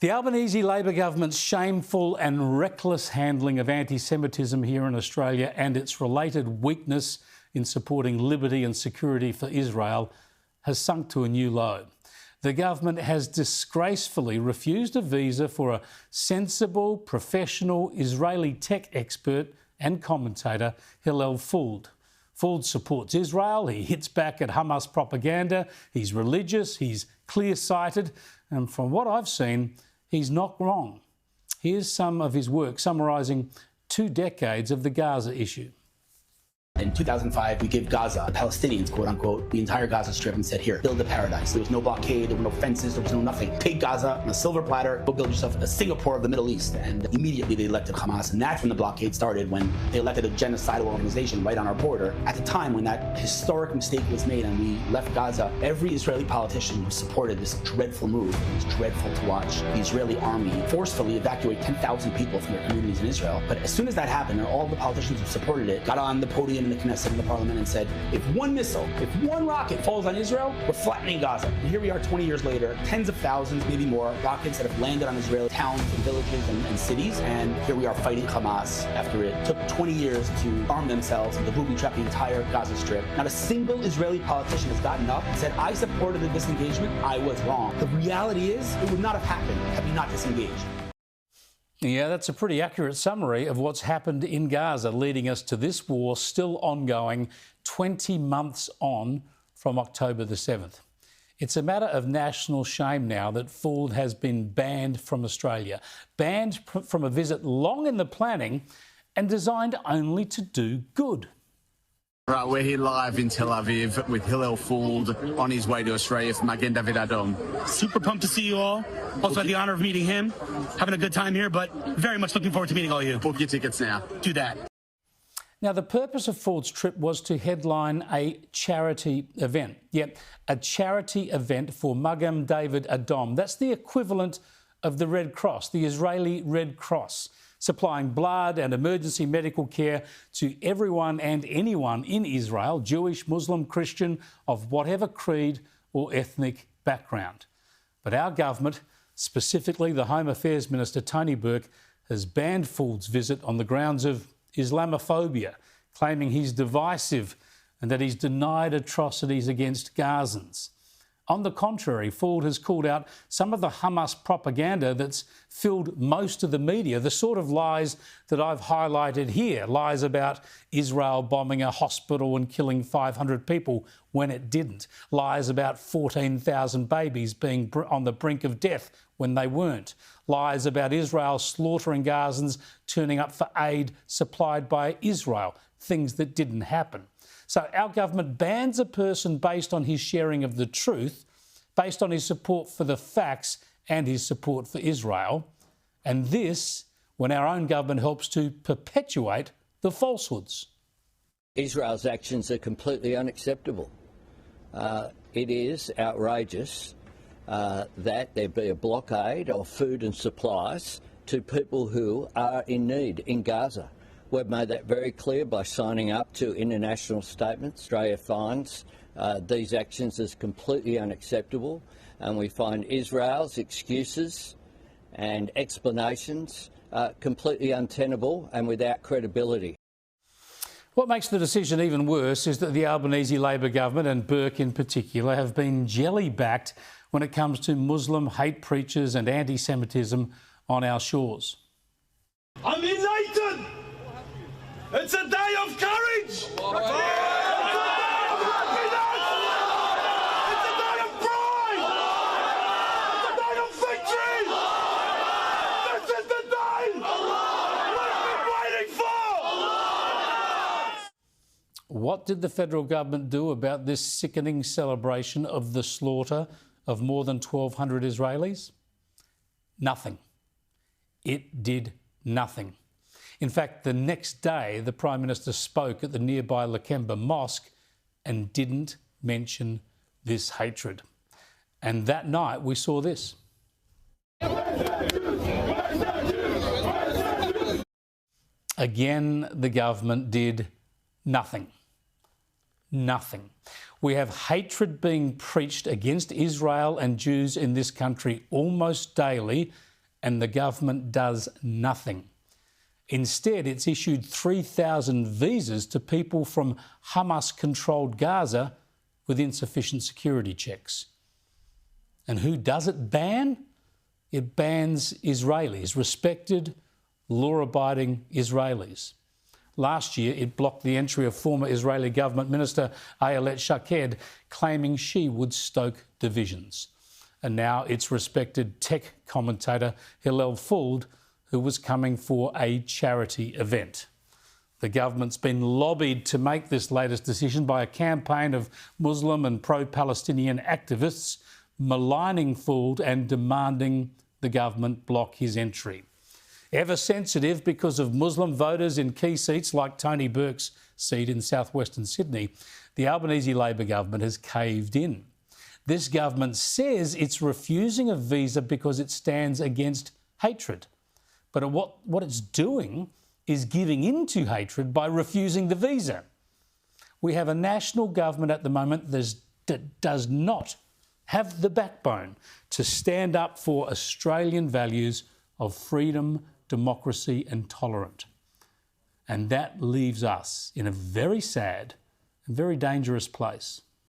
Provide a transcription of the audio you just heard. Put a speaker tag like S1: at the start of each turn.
S1: The Albanese Labor government's shameful and reckless handling of anti-Semitism here in Australia and its related weakness in supporting liberty and security for Israel has sunk to a new low. The government has disgracefully refused a visa for a sensible, professional Israeli tech expert and commentator, Hillel Fuld. Fuld supports Israel, he hits back at Hamas propaganda, he's religious, he's clear-sighted, and from what I've seen, he's not wrong. Here's some of his work summarising 2 decades of the Gaza issue.
S2: In 2005, we gave Gaza, the Palestinians, quote unquote, the entire Gaza Strip and said, here, build a paradise. There was no blockade, there were no fences, there was no nothing. Take Gaza on a silver platter, go build yourself a Singapore of the Middle East. And immediately they elected Hamas. And that's when the blockade started, when they elected a genocidal organization right on our border. At the time when that historic mistake was made and we left Gaza, every Israeli politician who supported this dreadful move, it was dreadful to watch the Israeli army forcefully evacuate 10,000 people from their communities in Israel. But as soon as that happened, and all the politicians who supported it got on the podium in the Knesset, in the parliament, and said, if one missile, if one rocket falls on Israel, we're flattening Gaza. And here we are 20 years later, tens of thousands, maybe more, rockets that have landed on Israeli towns and villages and cities, and here we are fighting Hamas after it took 20 years to arm themselves and to booby-trap the entire Gaza Strip. Not a single Israeli politician has gotten up and said, I supported the disengagement, I was wrong. The reality is, it would not have happened had we not disengaged.
S1: Yeah, that's a pretty accurate summary of what's happened in Gaza, leading us to this war still ongoing 20 months on from October the 7th. It's a matter of national shame now that Fuld has been banned from Australia, banned from a visit long in the planning and designed only to do good.
S3: Right, we're here live in Tel Aviv with Hillel Fuld on his way to Australia for Magen David Adom.
S4: Super pumped to see you all. Also had the honour of meeting him. Having a good time here, but very much looking forward to meeting all of you.
S3: Book your tickets now.
S4: Do that.
S1: Now, the purpose of Fuld's trip was to headline a charity event. Yep, a charity event for Magen David Adom. That's the equivalent of the Red Cross, the Israeli Red Cross, supplying blood and emergency medical care to everyone and anyone in Israel, Jewish, Muslim, Christian, of whatever creed or ethnic background. But our government, specifically the Home Affairs Minister Tony Burke, has banned Fuld's visit on the grounds of Islamophobia, claiming he's divisive and that he's denied atrocities against Gazans. On the contrary, Fuld has called out some of the Hamas propaganda that's filled most of the media, the sort of lies that I've highlighted here, lies about Israel bombing a hospital and killing 500 people when it didn't, lies about 14,000 babies being on the brink of death when they weren't, lies about Israel slaughtering Gazans turning up for aid supplied by Israel, things that didn't happen. So our government bans a person based on his sharing of the truth, based on his support for the facts and his support for Israel. And this, when our own government helps to perpetuate the falsehoods.
S5: Israel's actions are completely unacceptable. It is outrageous that there be a blockade of food and supplies to people who are in need in Gaza. We've made that very clear by signing up to international statements. Australia finds these actions as completely unacceptable, and we find Israel's excuses and explanations completely untenable and without credibility.
S1: What makes the decision even worse is that the Albanese Labor government, and Burke in particular, have been jelly-backed when it comes to Muslim hate preachers and anti-Semitism on our shores.
S6: I'm elated! It's a day of courage! It's a day of happiness! It's a day of pride! It's a day of victory! This is the day we've been waiting for!
S1: What did the federal government do about this sickening celebration of the slaughter of more than 1,200 Israelis? Nothing. It did nothing. In fact, the next day, the Prime Minister spoke at the nearby Lakemba Mosque and didn't mention this hatred. And that night, we saw this. Again, the government did nothing. Nothing. We have hatred being preached against Israel and Jews in this country almost daily, and the government does nothing. Instead, it's issued 3,000 visas to people from Hamas-controlled Gaza with insufficient security checks. And who does it ban? It bans Israelis, respected, law-abiding Israelis. Last year, it blocked the entry of former Israeli government minister Ayelet Shaked, claiming she would stoke divisions. And now it's respected tech commentator Hillel Fuld, who was coming for a charity event. The government's been lobbied to make this latest decision by a campaign of Muslim and pro-Palestinian activists maligning Fuld and demanding the government block his entry. Ever sensitive because of Muslim voters in key seats like Tony Burke's seat in southwestern Sydney, the Albanese Labor government has caved in. This government says it's refusing a visa because it stands against hatred. But what it's doing is giving in to hatred by refusing the visa. We have a national government at the moment that does not have the backbone to stand up for Australian values of freedom, democracy and tolerance. And that leaves us in a very sad and very dangerous place.